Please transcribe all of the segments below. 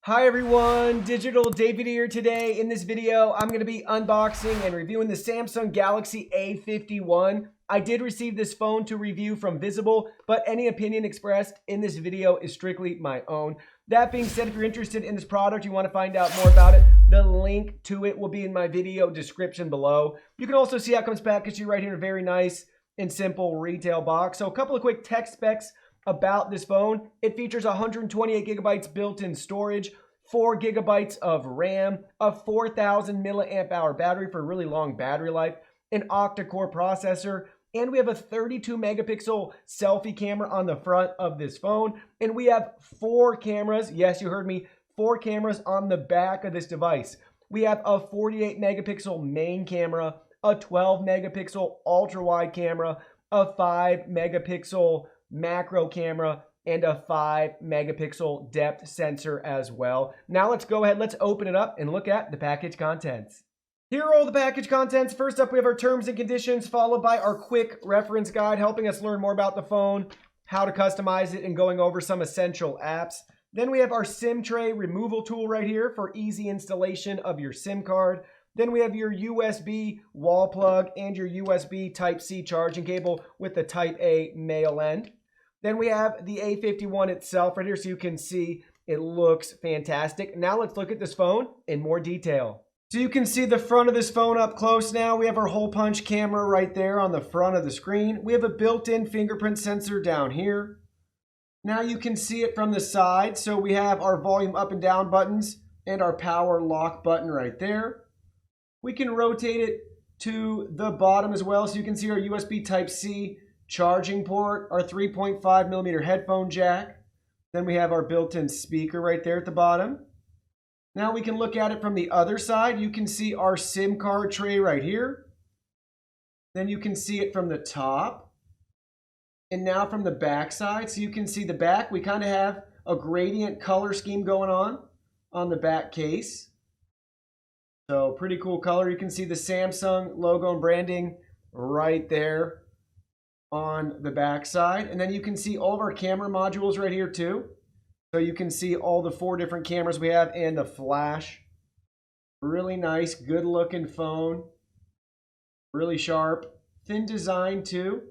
Hi everyone, Digital David here. Today in this video, I'm going to be unboxing and reviewing the Samsung Galaxy A51. I did receive this phone to review from Visible, but any opinion expressed in this video is strictly my own. That being said, if you're interested in this product, you want to find out more about it, the link to it will be in my video description below. You can also see how it comes packaged right here in a very nice and simple retail box. So a couple of quick tech specs about this phone. It features 128 gigabytes built-in storage, 4 gigabytes of RAM, a 4,000 milliamp hour battery for really long battery life, an octa-core processor, and we have a 32 megapixel selfie camera on the front of this phone. And we have 4 cameras. Yes, you heard me. 4 cameras on the back of this device. We have a 48 megapixel main camera, a 12 megapixel ultra wide camera, a 5 megapixel macro camera, and a 5 megapixel depth sensor as well. Now let's go ahead, let's open it up and look at the package contents. Here are all the package contents. First up, we have our terms and conditions, followed by our quick reference guide, helping us learn more about the phone, how to customize it, and going over some essential apps. Then we have our SIM tray removal tool right here for easy installation of your SIM card. Then we have your USB wall plug and your USB Type-C charging cable with the Type-A male end. Then we have the A51 itself right here, so you can see it looks fantastic. Now let's look at this phone in more detail. So you can see the front of this phone up close now. We have our hole punch camera right there on the front of the screen. We have a built-in fingerprint sensor down here. Now you can see it from the side. So we have our volume up and down buttons and our power lock button right there. We can rotate it to the bottom as well, so you can see our USB Type-C charging port, our 3.5 millimeter headphone jack. Then we have our built-in speaker right there at the bottom. Now we can look at it from the other side. You can see our SIM card tray right here. Then you can see it from the top. And now from the back side, so you can see the back. We kind of have a gradient color scheme going on the back case. So pretty cool color. You can see the Samsung logo and branding right there on the back side. And then you can see all of our camera modules right here too. So you can see all the 4 different cameras we have and the flash. Really nice, good looking phone. Really sharp. Thin design too.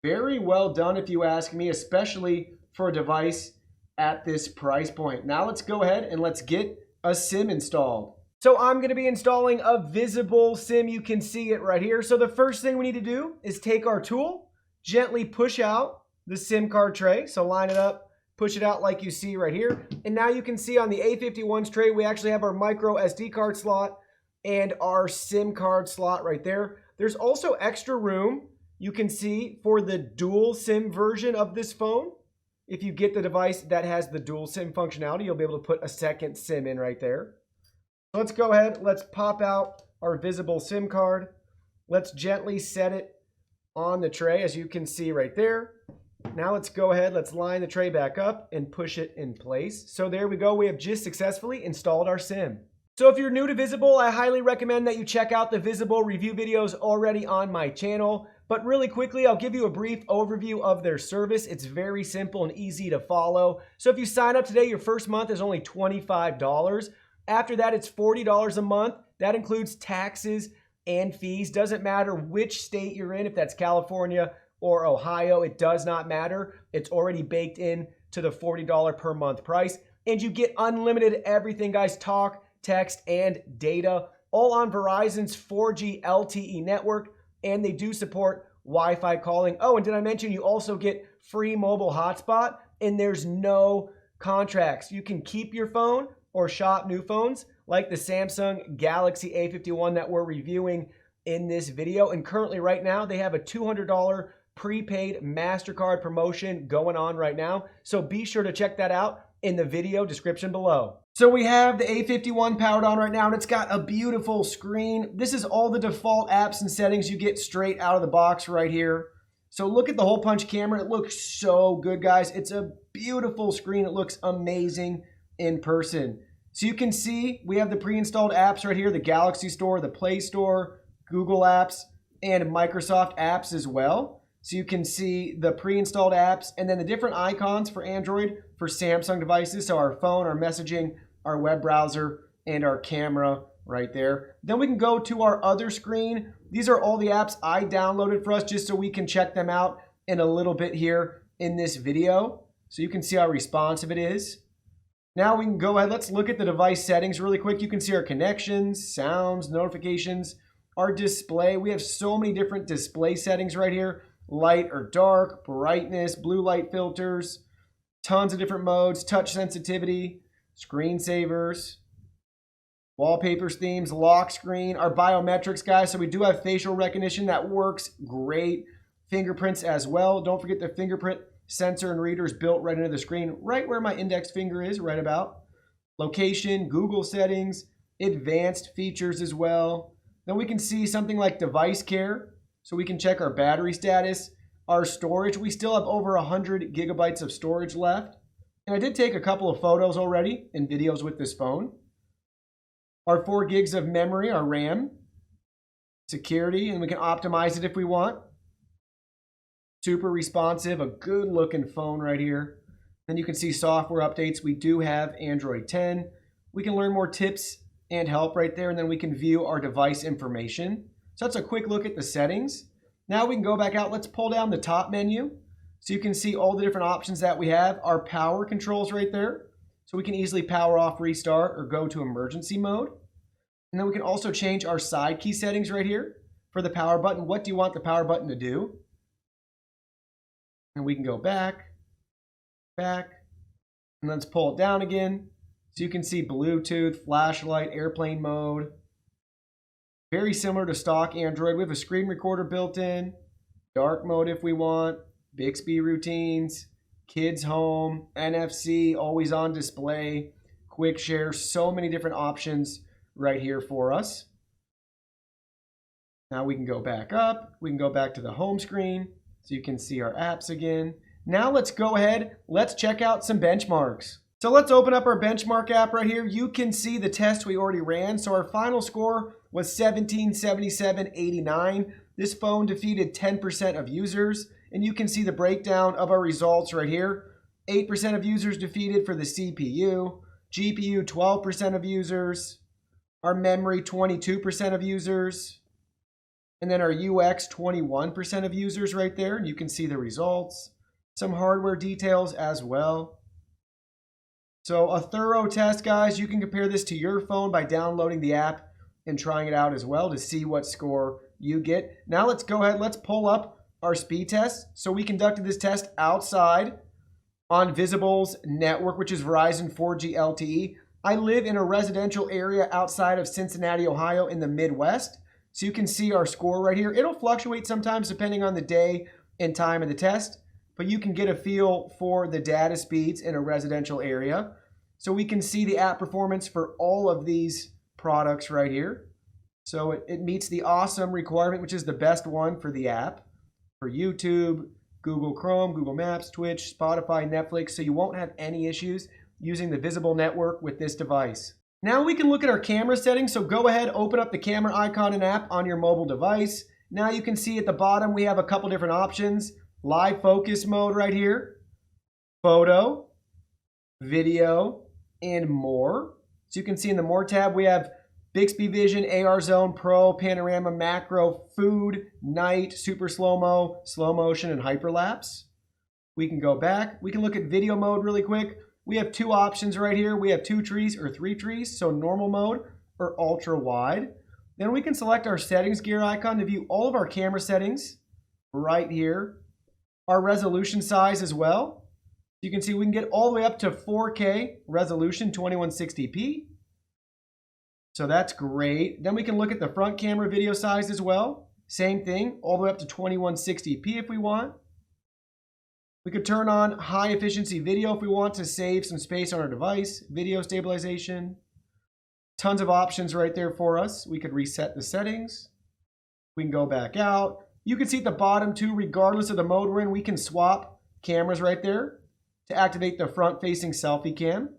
Very well done if you ask me, especially for a device at this price point. Now let's go ahead and let's get a SIM installed. So I'm going to be installing a Visible SIM. You can see it right here. So the first thing we need to do is take our tool, gently push out the SIM card tray. So line it up, push it out like you see right here. And now you can see on the A51's tray, we actually have our micro SD card slot and our SIM card slot right there. There's also extra room, you can see, for the dual SIM version of this phone. If you get the device that has the dual SIM functionality, you'll be able to put a second SIM in right there. So let's go ahead, let's pop out our Visible SIM card. Let's gently set it on the tray, as you can see right there. Now let's go ahead, let's line the tray back up and push it in place. So there we go, we have just successfully installed our SIM. So if you're new to Visible, I highly recommend that you check out the Visible review videos already on my channel. But really quickly, I'll give you a brief overview of their service. It's very simple and easy to follow. So if you sign up today, your first month is only $25. After that, it's $40 a month. That includes taxes and fees. Doesn't matter which state you're in, if that's California or Ohio, it does not matter. It's already baked in to the $40 per month price. And you get unlimited everything, guys, talk, text, and data, all on Verizon's 4G LTE network. And they do support Wi-Fi calling. Oh, and did I mention you also get free mobile hotspot? And there's no contracts. You can keep your phone or shop new phones like the Samsung Galaxy A51 that we're reviewing in this video. And currently right now, they have a $200 prepaid MasterCard promotion going on right now. So be sure to check that out in the video description below. So we have the A51 powered on right now, and it's got a beautiful screen. This is all the default apps and settings you get straight out of the box right here. So look at the hole punch camera. It looks so good, guys. It's a beautiful screen. It looks amazing in person. So you can see we have the pre-installed apps right here, the Galaxy Store, the Play Store, Google Apps, and Microsoft apps as well. So you can see the pre-installed apps and then the different icons for Android, for Samsung devices. So our phone, our messaging, our web browser, and our camera right there. Then we can go to our other screen. These are all the apps I downloaded for us just so we can check them out in a little bit here in this video. So you can see how responsive it is. Now we can go ahead, let's look at the device settings really quick. You can see our connections, sounds, notifications, our display. We have so many different display settings right here. Light or dark, brightness, blue light filters, tons of different modes, touch sensitivity, screensavers, wallpapers, themes, lock screen, our biometrics, guys. So we do have facial recognition that works great. Fingerprints as well. Don't forget the fingerprint sensor and reader is built right into the screen, right where my index finger is, right about. Location, Google settings, advanced features as well. Then we can see something like device care. So we can check our battery status, our storage. We still have over 100 gigabytes of storage left. And I did take a couple of photos already and videos with this phone. Our 4 gigs of memory, our RAM, security, and we can optimize it if we want. Super responsive, a good looking phone right here. Then you can see software updates. We do have Android 10. We can learn more tips and help right there, and then we can view our device information. So that's a quick look at the settings. Now we can go back out. Let's pull down the top menu so you can see all the different options that we have. Our power controls right there. So we can easily power off, restart, or go to emergency mode. And then we can also change our side key settings right here for the power button. What do you want the power button to do? And we can go back, and let's pull it down again. So you can see Bluetooth, flashlight, airplane mode. Very similar to stock Android. We have a screen recorder built in, dark mode if we want, Bixby routines, kids home, NFC, always on display, quick share, so many different options right here for us. Now we can go back up. We can go back to the home screen so you can see our apps again. Now let's go ahead. Let's check out some benchmarks. So let's open up our benchmark app right here. You can see the test we already ran. So our final score was 1777.89. This phone defeated 10% of users. And you can see the breakdown of our results right here. 8% of users defeated for the CPU. GPU, 12% of users. Our memory, 22% of users. And then our UX, 21% of users right there. And you can see the results. Some hardware details as well. So a thorough test, guys. You can compare this to your phone by downloading the app and trying it out as well to see what score you get. Now let's go ahead. Let's pull up our speed test. So we conducted this test outside on Visible's network, which is Verizon 4G LTE. I live in a residential area outside of Cincinnati, Ohio in the Midwest. So you can see our score right here. It'll fluctuate sometimes depending on the day and time of the test, but you can get a feel for the data speeds in a residential area. So we can see the app performance for all of these products right here. So it meets the awesome requirement, which is the best one for the app, for YouTube, Google Chrome, Google Maps, Twitch, Spotify, Netflix. So you won't have any issues using the Visible network with this device. Now we can look at our camera settings. So go ahead, open up the camera icon and app on your mobile device. Now you can see at the bottom, we have a couple different options. Live focus mode right here, photo, video, and more. So you can see in the more tab, we have Bixby Vision, AR Zone, Pro, Panorama, Macro, Food, Night, Super Slow-Mo, Slow Motion, and Hyperlapse. We can go back. We can look at video mode really quick. We have 2 options right here. We have 2 trees or 3 trees, so normal mode or ultra wide. Then we can select our settings gear icon to view all of our camera settings right here. Our resolution size as well. You can see we can get all the way up to 4K resolution, 2160p. So that's great. Then we can look at the front camera video size as well. Same thing, all the way up to 2160p if we want. We could turn on high efficiency video if we want to save some space on our device. Video stabilization. Tons of options right there for us. We could reset the settings. We can go back out. You can see at the bottom too, regardless of the mode we're in, we can swap cameras right there to activate the front-facing selfie cam.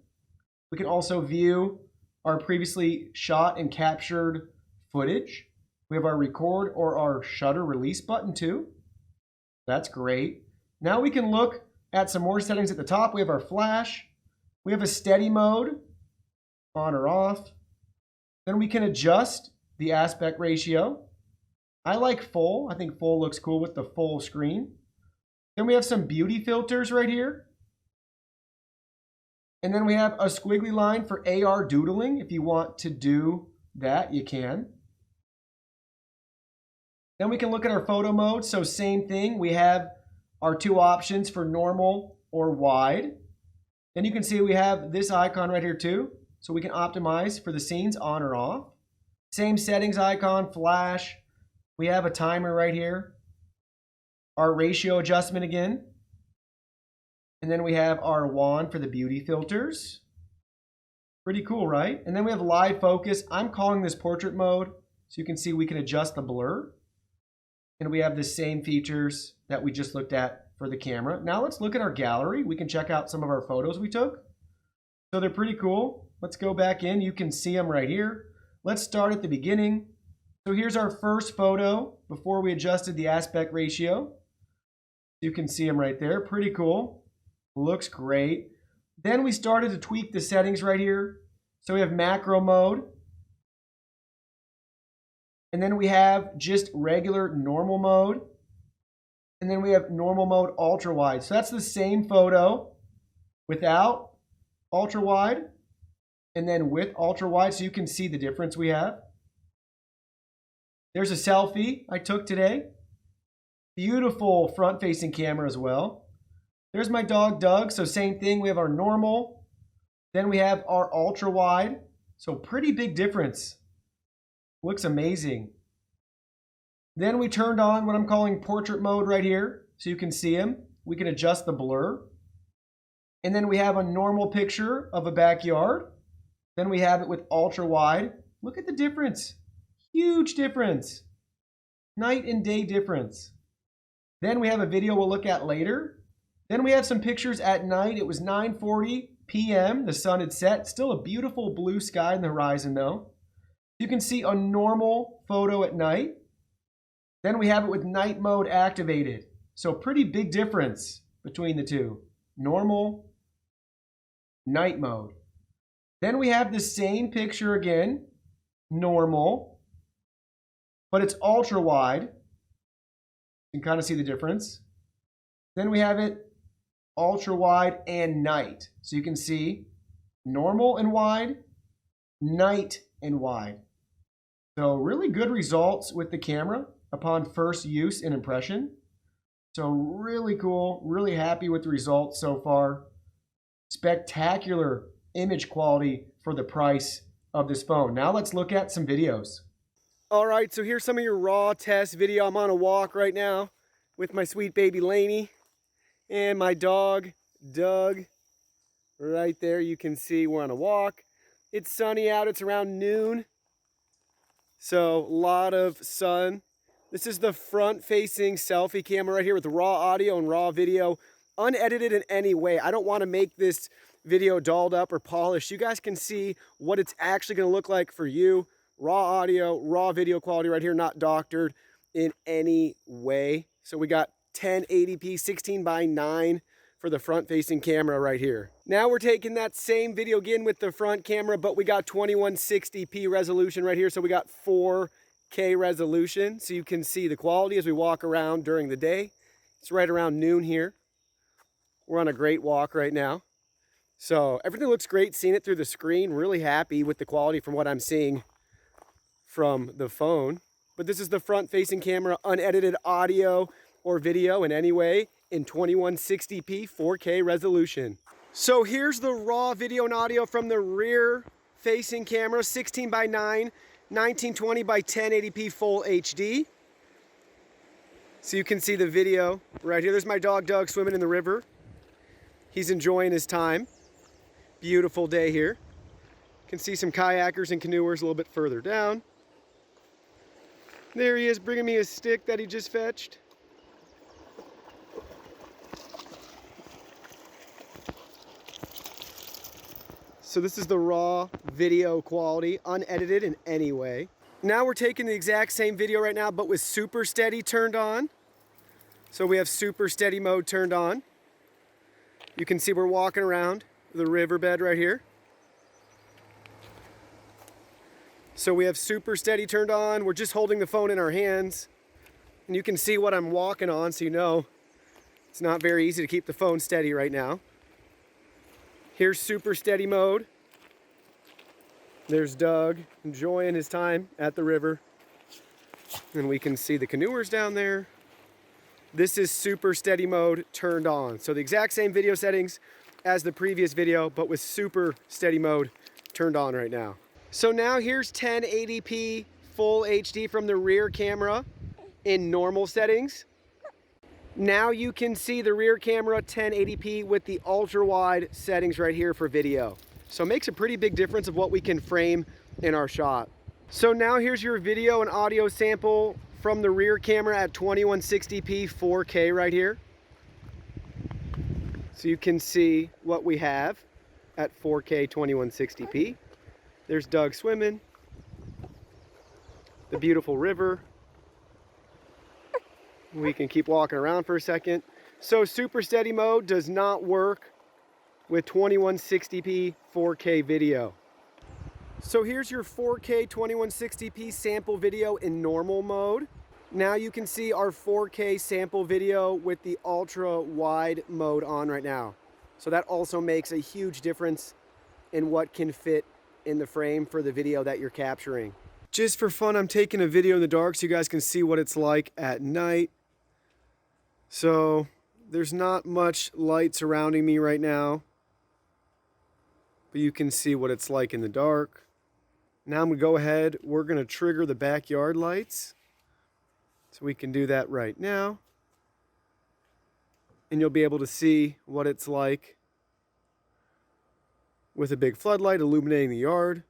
We can also view our previously shot and captured footage. We have our record or our shutter release button too. That's great. Now we can look at some more settings at the top. We have our flash. We have a steady mode. on or off. Then we can adjust the aspect ratio. I like full. I think full looks cool with the full screen. Then we have some beauty filters right here. And then we have a squiggly line for AR doodling. If you want to do that, you can. Then we can look at our photo mode. So same thing. We have our two options for normal or wide. Then you can see we have this icon right here too. So we can optimize for the scenes on or off. Same settings icon, flash. We have a timer right here. Our ratio adjustment again. And then we have our wand for the beauty filters. Pretty cool, right? And then we have live focus. I'm calling this portrait mode. So you can see we can adjust the blur. And we have the same features that we just looked at for the camera. Now let's look at our gallery. We can check out some of our photos we took. So they're pretty cool. Let's go back in. You can see them right here. Let's start at the beginning. So here's our first photo before we adjusted the aspect ratio. You can see them right there. Pretty cool. Looks great. Then we started to tweak the settings right here. So we have macro mode. And then we have just regular normal mode. And then we have normal mode ultra wide. So that's the same photo without ultra wide and then with ultra wide, so you can see the difference we have. There's a selfie I took today. Beautiful front facing camera as well. There's my dog Doug. So same thing, we have our normal, then we have our ultra wide. So pretty big difference. Looks amazing. Then we turned on what I'm calling portrait mode right here. So you can see him. We can adjust the blur. And then we have a normal picture of a backyard. Then we have it with ultra wide. Look at the difference. Huge difference. Night and day difference. Then we have a video we'll look at later. Then we have some pictures at night. It was 9:40 p.m. The sun had set. Still a beautiful blue sky in the horizon though. You can see a normal photo at night. Then we have it with night mode activated. So pretty big difference between the two. Normal, night mode. Then we have the same picture again, normal, but it's ultra wide. You can kind of see the difference. Then we have it ultra wide and night. So you can see normal and wide, night and wide. So really good results with the camera upon first use and impression. So really cool, really happy with the results so far. Spectacular image quality for the price of this phone. Now let's look at some videos. All right, so here's some of your raw test video. I'm on a walk right now with my sweet baby Lainey and my dog Doug. Right there, you can see we're on a walk. It's sunny out, it's around noon. So a lot of sun. This is the front-facing selfie camera right here with raw audio and raw video, unedited in any way. I don't want to make this video dolled up or polished. You guys can see what it's actually going to look like for you. Raw audio, raw video quality right here, not doctored in any way. So we got 1080p 16:9 for the front-facing camera right here. Now we're taking that same video again with the front camera, but we got 2160p resolution right here. So we got 4K resolution, so you can see the quality as we walk around during the day. It's right around noon here. We're on a great walk right now. So everything looks great, seeing it through the screen. Really happy with the quality from what I'm seeing from the phone. But this is the front-facing camera, unedited audio or video in any way in 2160p 4K resolution. So here's the raw video and audio from the rear-facing camera, 16:9, 1920 by 1080p full HD. So you can see the video right here. There's my dog Doug swimming in the river. He's enjoying his time. Beautiful day here. You can see some kayakers and canoers a little bit further down. There he is bringing me his stick that he just fetched. So this is the raw video quality, unedited in any way. Now we're taking the exact same video right now, but with super steady turned on. So we have super steady mode turned on. You can see we're walking around the riverbed right here. So we have super steady turned on. We're just holding the phone in our hands. And you can see what I'm walking on, so you know it's not very easy to keep the phone steady right now. Here's super steady mode. There's Doug enjoying his time at the river. And we can see the canoers down there. This is super steady mode turned on. So the exact same video settings as the previous video, but with super steady mode turned on right now. So now here's 1080p full HD from the rear camera in normal settings. Now you can see the rear camera 1080p with the ultra wide settings right here for video. So it makes a pretty big difference of what we can frame in our shot. So now here's your video and audio sample from the rear camera at 2160p 4K right here. So you can see what we have at 4K 2160p. There's Doug swimming, the beautiful river. We can keep walking around for a second. So super steady mode does not work with 2160p 4K video. So here's your 4K 2160p sample video in normal mode. Now you can see our 4K sample video with the ultra wide mode on right now. So that also makes a huge difference in what can fit in the frame for the video that you're capturing. Just for fun, I'm taking a video in the dark so you guys can see what it's like at night. So there's not much light surrounding me right now, but you can see what it's like in the dark. Now I'm gonna go ahead, we're gonna trigger the backyard lights. So we can do that right now. And you'll be able to see what it's like with a big floodlight illuminating the yard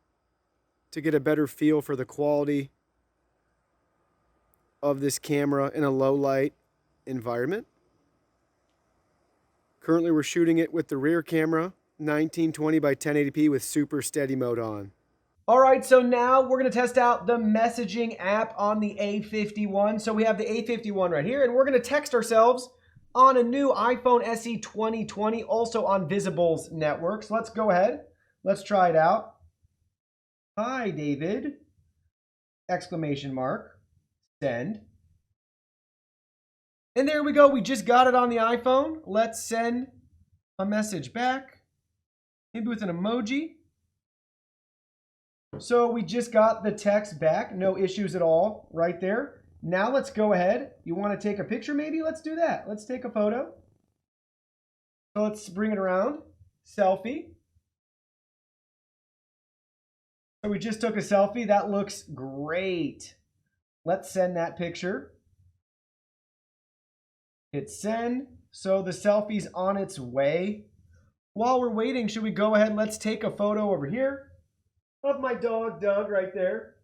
to get a better feel for the quality of this camera in a low light environment. Currently we're shooting it with the rear camera 1920 by 1080p with super steady mode on. All right, so now we're going to test out the messaging app on the A51. So we have the A51 right here, and we're going to text ourselves on a new iPhone SE 2020, also on Visible's network. So let's go ahead. Let's try it out. Hi, David. Exclamation mark. Send. And there we go. We just got it on the iPhone. Let's send a message back. Maybe with an emoji. So we just got the text back. No issues at all right there. Now let's go ahead. You want to take a picture maybe? Let's do that. Let's take a photo. So let's bring it around. Selfie. So we just took a selfie. That looks great. Let's send that picture. Hit send. So the selfie's on its way. While we're waiting, should we go ahead? Let's take a photo over here of my dog, Doug, right there.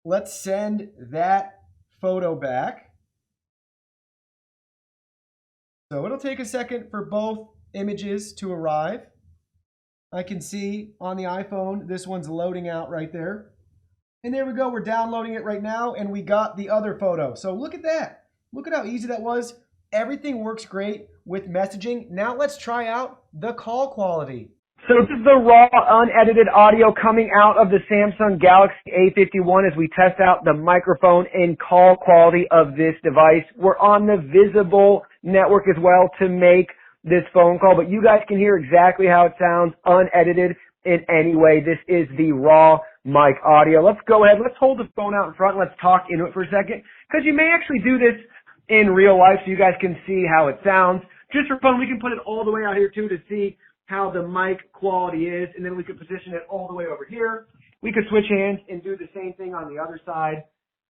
Let's send that photo back. So it'll take a second for both images to arrive. I can see on the iPhone, this one's loading out right there. And there we go, we're downloading it right now, and we got the other photo. So look at that. Look at how easy that was. Everything works great with messaging. Now let's try out the call quality. So this is the raw, unedited audio coming out of the Samsung Galaxy A51 as we test out the microphone and call quality of this device. We're on the Visible network as well to make this phone call, but you guys can hear exactly how it sounds unedited in any way. This is the raw mic audio. Let's go ahead. Let's hold the phone out in front. Let's talk into it for a second because you may actually do this in real life so you guys can see how it sounds. Just for fun, we can put it all the way out here too to see how the mic quality is, and then we could position it all the way over here. We could switch hands and do the same thing on the other side.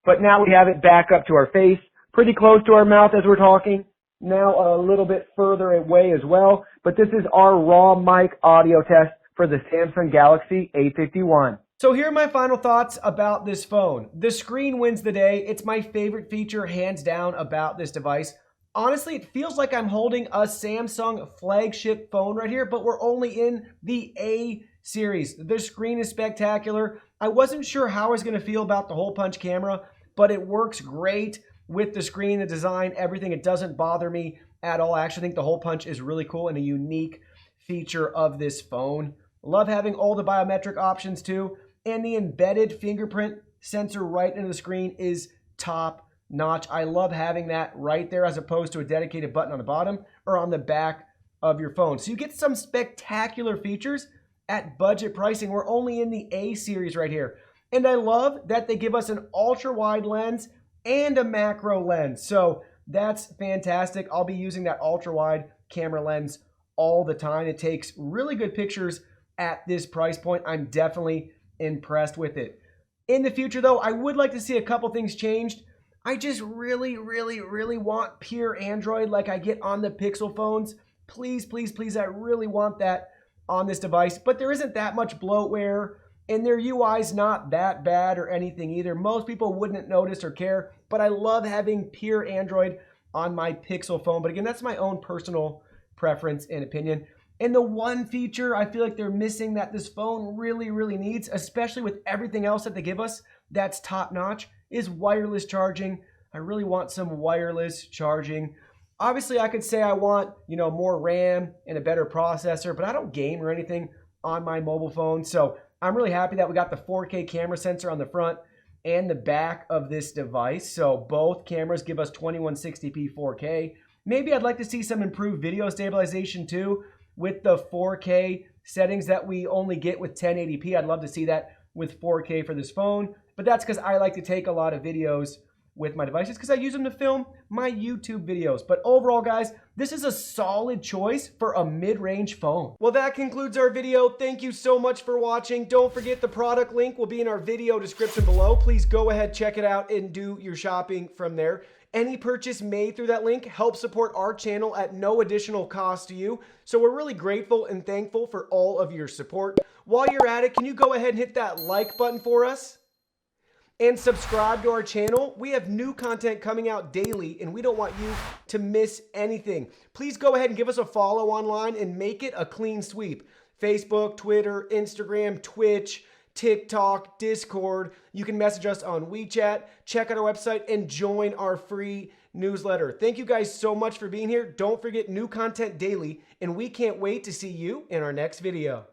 But now we have it back up to our face, pretty close to our mouth as we're talking. Now a little bit further away as well. But this is our raw mic audio test for the Samsung Galaxy A51. So here are my final thoughts about this phone. The screen wins the day. It's my favorite feature, hands down, about this device. Honestly, it feels like I'm holding a Samsung flagship phone right here, but we're only in the A series. The screen is spectacular. I wasn't sure how I was going to feel about the hole punch camera, but it works great with the screen, the design, everything. It doesn't bother me at all. I actually think the hole punch is really cool and a unique feature of this phone. Love having all the biometric options too. and the embedded fingerprint sensor right into the screen is top notch. I love having that right there as opposed to a dedicated button on the bottom or on the back of your phone. So you get some spectacular features at budget pricing. We're only in the A series right here. And I love that they give us an ultra wide lens and a macro lens. So that's fantastic. I'll be using that ultra wide camera lens all the time. It takes really good pictures at this price point. I'm definitely impressed with it. In the future though, I would like to see a couple things changed. I just really want pure Android like I get on the Pixel phones. Please, please, please, I really want that on this device. But there isn't that much bloatware, and their UI's not that bad or anything either. Most people wouldn't notice or care, but I love having pure Android on my Pixel phone. But again, that's my own personal preference and opinion. And the one feature I feel like they're missing that this phone really needs, especially with everything else that they give us that's top notch, is wireless charging. I really want some wireless charging. Obviously, I could say I want, more RAM and a better processor, but I don't game or anything on my mobile phone. So I'm really happy that we got the 4K camera sensor on the front and the back of this device. So both cameras give us 2160p 4K. Maybe I'd like to see some improved video stabilization too with the 4K settings that we only get with 1080p. I'd love to see that with 4K for this phone, but that's because I like to take a lot of videos with my devices because I use them to film my YouTube videos. But overall, guys, this is a solid choice for a mid-range phone. Well, that concludes our video. Thank you so much for watching. Don't forget the product link will be in our video description below. Please go ahead, check it out, and do your shopping from there. Any purchase made through that link helps support our channel at no additional cost to you. So we're really grateful and thankful for all of your support. While you're at it, can you go ahead and hit that like button for us? And subscribe to our channel. We have new content coming out daily, and we don't want you to miss anything. Please go ahead and give us a follow online and make it a clean sweep. Facebook, Twitter, Instagram, Twitch, TikTok, Discord. You can message us on WeChat, check out our website, and join our free newsletter. Thank you guys so much for being here. Don't forget new content daily, and we can't wait to see you in our next video.